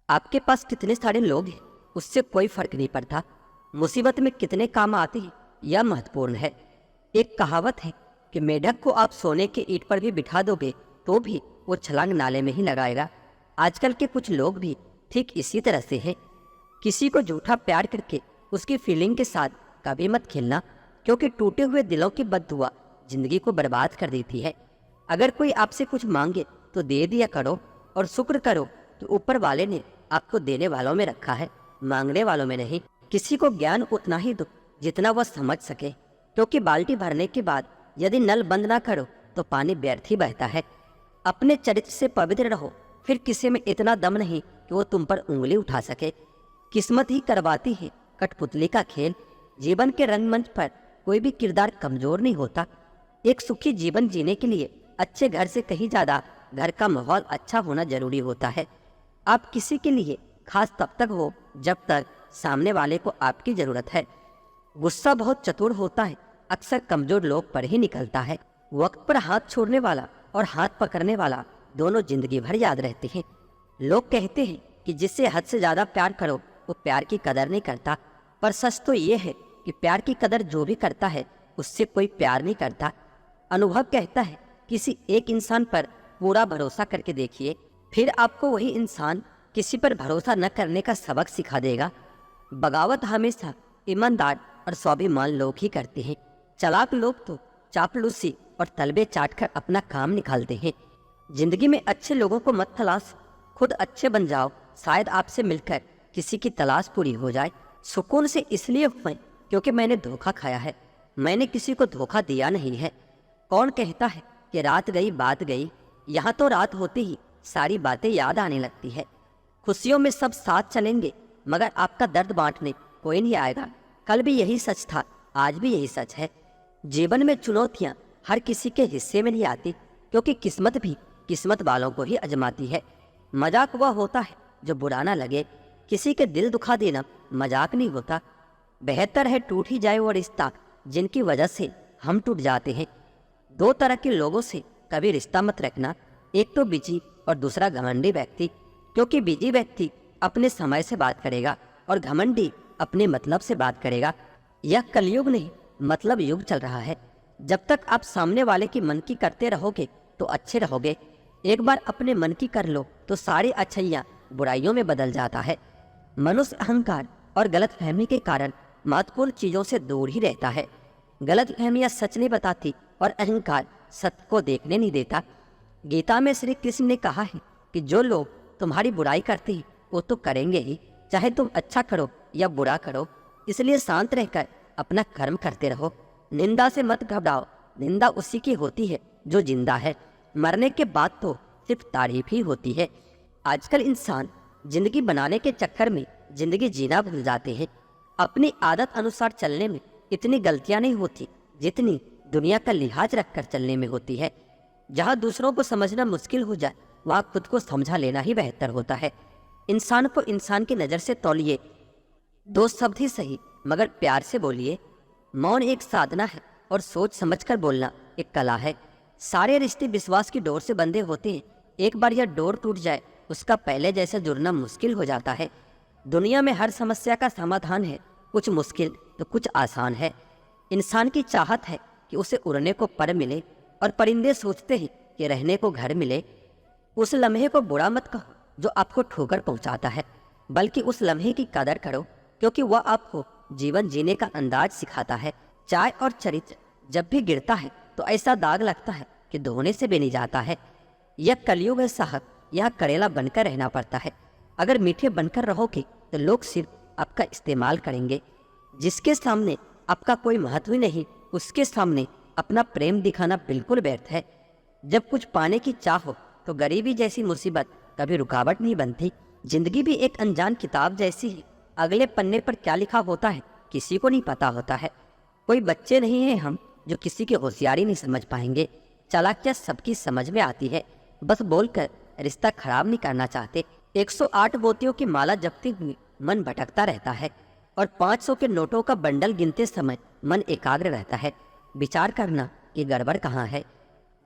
आपके पास कितने सारे लोग हैं उससे कोई फर्क नहीं पड़ता, मुसीबत में कितने काम आते हैं यह महत्वपूर्ण है। एक कहावत है कि मेढक को आप सोने के ईंट पर भी बिठा दोगे तो भी वो छलांग नाले में ही लगाएगा। आजकल के कुछ लोग भी ठीक इसी तरह से हैं। किसी को झूठा प्यार करके उसकी फीलिंग के साथ कभी मत खेलना, क्योंकि टूटे हुए दिलों की बददुआ जिंदगी को बर्बाद कर देती है। अगर कोई आपसे कुछ मांगे तो दे दिया करो, और शुक्र करो कि ऊपर वाले ने आपको देने वालों में रखा है, मांगने वालों में नहीं। किसी को ज्ञान उतना ही दो जितना वह समझ सके, क्योंकि बाल्टी भरने के बाद यदि नल बंद ना करो तो पानी व्यर्थ ही बहता है। अपने चरित्र से पवित्र रहो, फिर किसी में इतना दम नहीं कि वो तुम पर उंगली उठा सके। किस्मत ही करवाती है कठपुतली का खेल। जीवन के रंगमंच पर कोई भी किरदार कमजोर नहीं होता। एक सुखी जीवन जीने के लिए अच्छे घर से कहीं ज्यादा घर का माहौल अच्छा होना जरूरी होता है। आप किसी के लिए खास तब तक हो जब तक सामने वाले को आपकी जरूरत है। गुस्सा बहुत चतुर होता है, अक्सर कमजोर लोग पर ही निकलता है। वक्त पर हाथ छोड़ने वाला और हाथ पकड़ने वाला दोनों जिंदगी भर याद रहते हैं। लोग कहते हैं कि जिससे हद से ज्यादा प्यार करो वो प्यार की कदर नहीं करता, पर सच तो ये है कि प्यार की कदर जो भी करता है उससे कोई प्यार नहीं करता। अनुभव कहता है किसी एक इंसान पर पूरा भरोसा करके देखिए, फिर आपको वही इंसान किसी पर भरोसा न करने का सबक सिखा देगा। बगावत हमेशा ईमानदार और स्वाभिमान लोग ही करते हैं। चालाक लोग तो चापलूसी और तलबे चाट कर अपना काम निकालते हैं। जिंदगी में अच्छे लोगों को मत तलाश, खुद अच्छे बन जाओ, शायद आपसे मिलकर किसी की तलाश पूरी हो जाए। सुकून से इसलिए हुए क्योंकि मैंने धोखा खाया है, मैंने किसी को धोखा दिया नहीं है। कौन कहता है कि रात गई बात गई, यहाँ तो रात होती ही सारी बातें याद आने लगती है। खुशियों में सब साथ चलेंगे मगर आपका दर्द बांटने कोई नहीं आएगा। कल भी यही सच था, आज भी यही सच है। जीवन में चुनौतियां हर किसी के हिस्से में नहीं आती, क्योंकि किस्मत भी किस्मत वालों को ही आजमाती है। मजाक वह होता है जो बुरा ना लगे, किसी के दिल दुखा देना मजाक नहीं होता। बेहतर है टूट ही जाए वो रिश्ता जिनकी वजह से हम टूट जाते हैं। दो तरह के लोगों से कभी रिश्ता मत रखना, एक तो बिजी और दूसरा घमंडी व्यक्ति, क्योंकि बिजी व्यक्ति अपने समय से बात करेगा और घमंडी अपने मतलब से बात करेगा। यह कलयुग नहीं मतलब युग चल रहा है। जब तक आप सामने वाले की मन की करते रहोगे तो अच्छे रहोगे। एक बार अपने मन की कर लो तो सारी अच्छाइयाँ बुराइयों में बदल जाता है। मनुष्य अहंकार और गलतफहमी के कारण महत्वपूर्ण चीजों से दूर ही रहता है। गलतफहमियां सच नहीं बताती और अहंकार सत्य को देखने नहीं देता। गीता में श्री कृष्ण ने कहा है कि जो लोग तुम्हारी बुराई करते हैं वो तो करेंगे ही, चाहे तुम अच्छा करो या बुरा करो। इसलिए शांत रहकर अपना कर्म करते रहो। निंदा से मत घबराओ, निंदा उसी की होती है जो जिंदा है। मरने के बाद तो सिर्फ तारीफ ही होती है। आजकल इंसान जिंदगी बनाने के चक्कर में जिंदगी जीना भूल जाते हैं। अपनी आदत अनुसार चलने में इतनी गलतियां नहीं होती जितनी दुनिया का लिहाज रखकर चलने में होती है। जहाँ दूसरों को समझना मुश्किल हो जाए वहाँ खुद को समझा लेना ही बेहतर होता है। इंसान को इंसान की नज़र से तौलिए, दो शब्द ही सही मगर प्यार से बोलिए। मौन एक साधना है और सोच समझकर बोलना एक कला है। सारे रिश्ते विश्वास की डोर से बंधे होते हैं। एक बार यह डोर टूट जाए उसका पहले जैसे जुड़ना मुश्किल हो जाता है। दुनिया में हर समस्या का समाधान है, कुछ मुश्किल तो कुछ आसान है। इंसान की चाहत है कि उसे उड़ने को पर मिले, और परिंदे सोचते हैं कि रहने को घर मिले। उस लम्हे को बुरा मत कहो जो आपको ठोकर पहुंचाता है, बल्कि उस लम्हे की कदर करो क्योंकि वह आपको जीवन जीने का अंदाज सिखाता है। चाय और चरित्र जब भी गिरता है तो ऐसा दाग लगता है कि धोने से भी नहीं जाता है। यह कलयुग है साहब, यह करेला बनकर रहना पड़ता है। अगर मीठे बनकर रहोगे तो लोग सिर्फ आपका इस्तेमाल करेंगे। जिसके सामने आपका कोई महत्व ही नहीं उसके सामने अपना प्रेम दिखाना बिल्कुल व्यर्थ है। जब कुछ पाने की चाह हो तो गरीबी जैसी मुसीबत कभी रुकावट नहीं बनती। जिंदगी भी एक अनजान किताब जैसी है, अगले पन्ने पर क्या लिखा होता है किसी को नहीं पता होता है। कोई बच्चे नहीं हैं हम जो किसी की होशियारी नहीं समझ पाएंगे। चालाकियां सबकी समझ में आती है, बस बोलकर रिश्ता खराब नहीं करना चाहते। 108 मोतियों की माला जपते हुए मन भटकता रहता है और 500 के नोटों का बंडल गिनते समय मन एकाग्र रहता है। विचार करना कि गड़बड़ कहाँ है।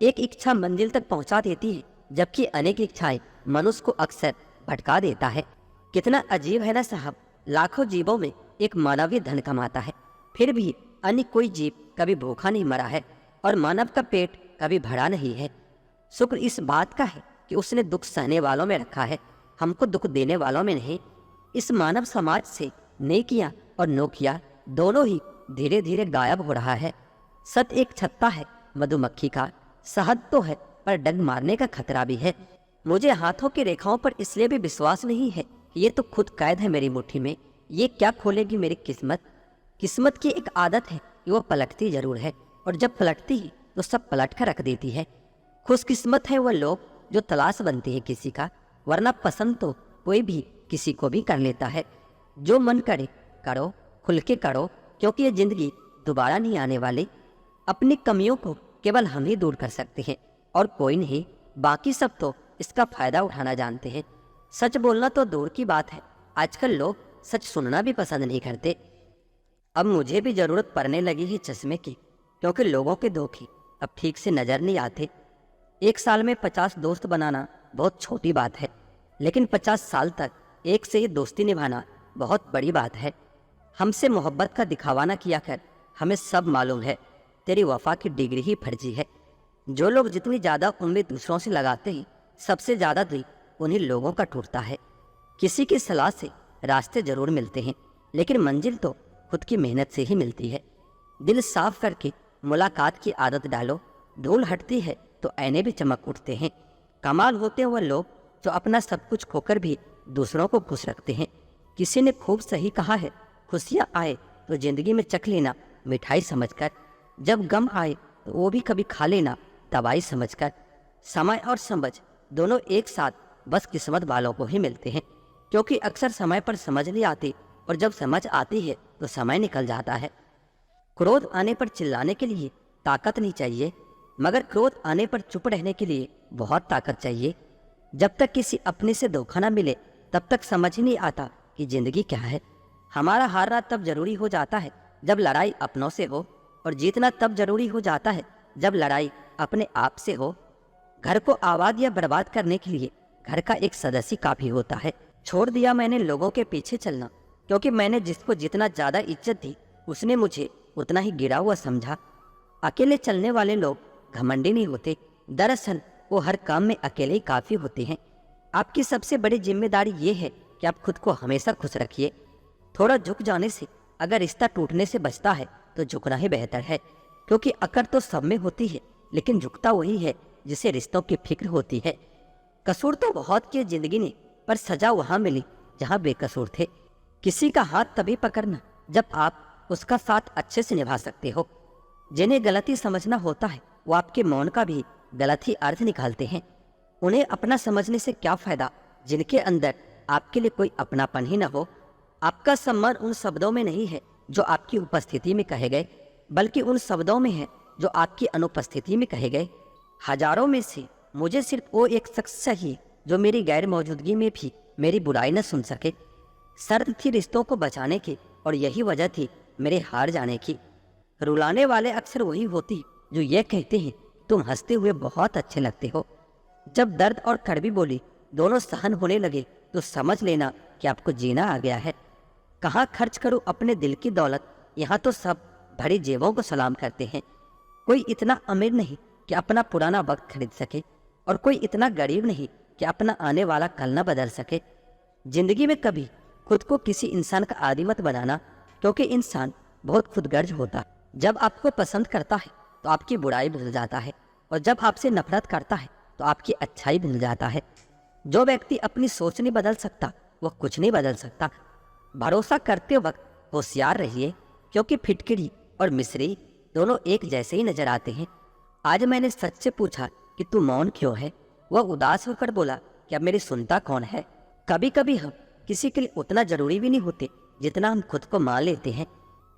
एक इच्छा मंजिल तक पहुंचा देती है जबकि अनेक इच्छाएं मनुष्य को अक्सर भटका देता है। कितना अजीब है ना साहब, लाखों जीवों में एक मानवीय धन कमाता है, फिर भी अन्य कोई जीव कभी भूखा नहीं मरा है और मानव का पेट कभी भरा नहीं है। शुक्र इस बात का है कि उसने दुख सहने वालों में रखा है, हमको दुख देने वालों में नहीं। इस मानव समाज से नेकियां और नोकिया दोनों ही धीरे धीरे गायब हो रहा है। सत एक छत्ता है मधुमक्खी का, शहद तो है पर डंक मारने का खतरा भी है। मुझे हाथों की रेखाओं पर इसलिए भी विश्वास नहीं है कि ये तो खुद कैद है मेरी मुट्ठी में, ये क्या खोलेगी मेरी किस्मत। किस्मत की एक आदत है कि वो पलटती जरूर है, और जब पलटती है तो सब पलट कर रख देती है। खुशकिस्मत है वह लोग जो तलाश बनते हैं किसी का, वरना पसंद तो कोई भी किसी को भी कर लेता है। जो मन करे करो, खुल के करो, क्योंकि ये जिंदगी दोबारा नहीं आने वाली। अपनी कमियों को केवल हम ही दूर कर सकते हैं और कोई नहीं, बाकी सब तो इसका फायदा उठाना जानते हैं। सच बोलना तो दूर की बात है, आजकल लोग सच सुनना भी पसंद नहीं करते। अब मुझे भी जरूरत पड़ने लगी है चश्मे की, क्योंकि लोगों के धोखे अब ठीक से नजर नहीं आते। एक साल में 50 दोस्त बनाना बहुत छोटी बात है, लेकिन 50 साल तक एक से ही दोस्ती निभाना बहुत बड़ी बात है। हमसे मोहब्बत का दिखावा ना किया कर, हमें सब मालूम है तेरी वफा की डिग्री ही फर्जी है। जो लोग जितनी ज़्यादा उम्मीद दूसरों से लगाते हैं, सबसे ज़्यादा दिल उन्हीं लोगों का टूटता है। किसी की सलाह से रास्ते जरूर मिलते हैं, लेकिन मंजिल तो खुद की मेहनत से ही मिलती है। दिल साफ करके मुलाकात की आदत डालो, धूल हटती है तो ऐने भी चमक उठते हैं। कमाल होते हैं वह लोग जो अपना सब कुछ खोकर भी दूसरों को खुश रखते हैं। किसी ने खूब सही कहा है, खुशियाँ आए तो जिंदगी में चख लेना मिठाई समझकर, जब गम आए तो वो भी कभी खा लेना दवाई समझकर। समय और समझ दोनों एक साथ बस किस्मत वालों को ही मिलते हैं, क्योंकि अक्सर समय पर समझ नहीं आती और जब समझ आती है तो समय निकल जाता है। क्रोध आने पर चिल्लाने के लिए ताकत नहीं चाहिए, मगर क्रोध आने पर चुप रहने के लिए बहुत ताकत चाहिए। जब तक किसी अपने से धोखा ना मिले तब तक समझ ही नहीं आता कि जिंदगी क्या है। हमारा हारना तब जरूरी हो जाता है जब लड़ाई अपनों से हो, और जीतना तब जरूरी हो जाता है जब लड़ाई अपने आप से हो। घर को आबाद या बर्बाद करने के लिए घर का एक सदस्य काफी होता है। छोड़ दिया मैंने लोगों के पीछे चलना, क्योंकि मैंने जिसको जितना ज्यादा इज्जत दी उसने मुझे उतना ही गिरा हुआ समझा। अकेले चलने वाले लोग घमंडी नहीं होते, दरअसल वो हर काम में अकेले ही काफी होते हैं। आपकी सबसे बड़ी जिम्मेदारी ये है कि आप खुद को हमेशा खुश रखिए। थोड़ा झुक जाने से अगर रिश्ता टूटने से बचता है तो झुकना ही बेहतर है, क्योंकि अकड़ तो सब में होती है, लेकिन झुकता वही है जिसे रिश्तों की फिक्र होती है। कसूर तो बहुत किए जिंदगी ने, पर सजा वहां मिली जहां बेकसूर थे। किसी का हाथ तभी पकड़ना जब आप उसका साथ अच्छे से निभा सकते हो। जिन्हें गलती समझना होता है वो आपके मौन का भी गलत ही अर्थ निकालते हैं। उन्हें अपना समझने से क्या फायदा जिनके अंदर आपके लिए कोई अपनापन ही न हो। आपका सम्मान उन शब्दों में नहीं है जो आपकी उपस्थिति में कहे गए, बल्कि उन शब्दों में है जो आपकी अनुपस्थिति में कहे गए। हजारों में से मुझे सिर्फ वो एक शख्स चाहिए जो मेरी गैर मौजूदगी में भी मेरी बुराई न सुन सके। शर्त थी रिश्तों को बचाने की, और यही वजह थी मेरे हार जाने की। रुलाने वाले अक्सर वही होती जो ये कहते हैं तुम हंसते हुए बहुत अच्छे लगते हो। जब दर्द और कड़वी बोली दोनों सहन होने लगे तो समझ लेना कि आपको जीना आ गया है। कहाँ खर्च करूं अपने दिल की दौलत, यहाँ तो सब भरी जेबों को सलाम करते हैं। कोई इतना अमीर नहीं कि अपना पुराना वक्त खरीद सके, और कोई इतना गरीब नहीं कि अपना आने वाला कल न बदल सके। जिंदगी में कभी खुद को किसी इंसान का आदी मत बनाना, क्योंकि इंसान बहुत खुदगर्ज होता है। जब आपको पसंद करता है तो आपकी बुराई भूल जाता है, और जब आपसे नफरत करता है तो आपकी अच्छाई भूल जाता है। जो व्यक्ति अपनी सोच नहीं बदल सकता वो कुछ नहीं बदल सकता। भरोसा करते वक्त होशियार रहिए, क्योंकि फिटकिरी और मिस्री दोनों एक जैसे ही नजर आते हैं। आज मैंने सच से पूछा कि तू मौन क्यों है, वह उदास होकर बोला कि अब मेरी सुनता कौन है। कभी कभी हम किसी के लिए उतना जरूरी भी नहीं होते जितना हम खुद को मान लेते हैं।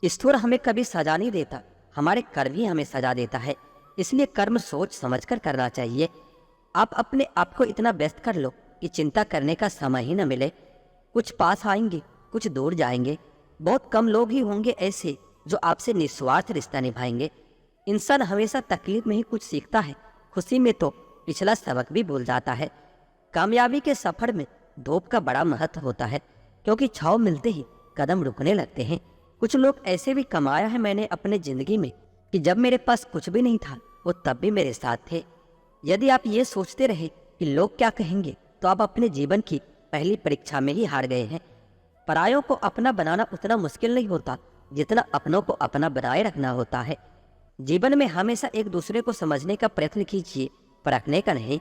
ईश्वर हमें कभी सजा नहीं देता, हमारे कर्म ही हमें सजा देता है। इसलिए कर्म सोच समझकर करना चाहिए। आप अपने आप को इतना व्यस्त कर लो कि चिंता करने का समय ही न मिले। कुछ पास आएंगे, कुछ दूर जाएंगे। बहुत कम लोग ही होंगे ऐसे जो आपसे निस्वार्थ रिश्ता निभाएंगे। इंसान हमेशा तकलीफ में ही कुछ सीखता है, खुशी में तो पिछला सबक भी भूल जाता है। कामयाबी के सफर में धूप का बड़ा महत्व होता है, क्योंकि छाँव मिलते ही कदम रुकने लगते हैं। कुछ लोग ऐसे भी कमाया है मैंने अपने ज़िंदगी में कि जब मेरे पास कुछ भी नहीं था वो तब भी मेरे साथ थे। यदि आप ये सोचते रहे कि लोग क्या कहेंगे, तो आप अपने जीवन की पहली परीक्षा में ही हार गए हैं। परायों को अपना बनाना उतना मुश्किल नहीं होता जितना अपनों को अपना बनाए रखना होता है। जीवन में हमेशा एक दूसरे को समझने का प्रयत्न कीजिए, परखने का नहीं।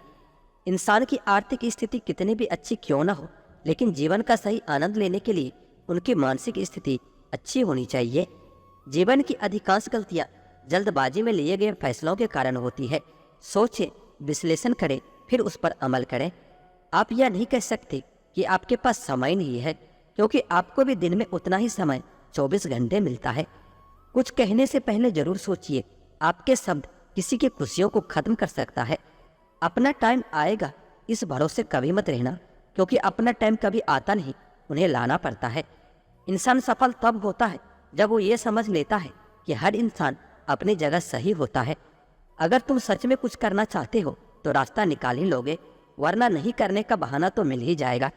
इंसान की आर्थिक स्थिति कितनी भी अच्छी क्यों ना हो, लेकिन जीवन का सही आनंद लेने के लिए उनकी मानसिक स्थिति अच्छी होनी चाहिए। जीवन की अधिकांश गलतियां जल्दबाजी में लिए गए फैसलों के कारण होती है। सोचें, विश्लेषण करें, फिर उस पर अमल करें। आप यह नहीं कह सकते कि आपके पास समय नहीं है, क्योंकि आपको भी दिन में उतना ही समय 24 घंटे मिलता है। कुछ कहने से पहले जरूर सोचिए, आपके शब्द किसी की खुशियों को खत्म कर सकता है। अपना टाइम आएगा इस भरोसे कभी मत रहना, क्योंकि अपना टाइम कभी आता नहीं, उन्हें लाना पड़ता है। इंसान सफल तब होता है जब वो ये समझ लेता है कि हर इंसान अपनी जगह सही होता है। अगर तुम सच में कुछ करना चाहते हो तो रास्ता निकाल ही लोगे, वरना नहीं करने का बहाना तो मिल ही जाएगा।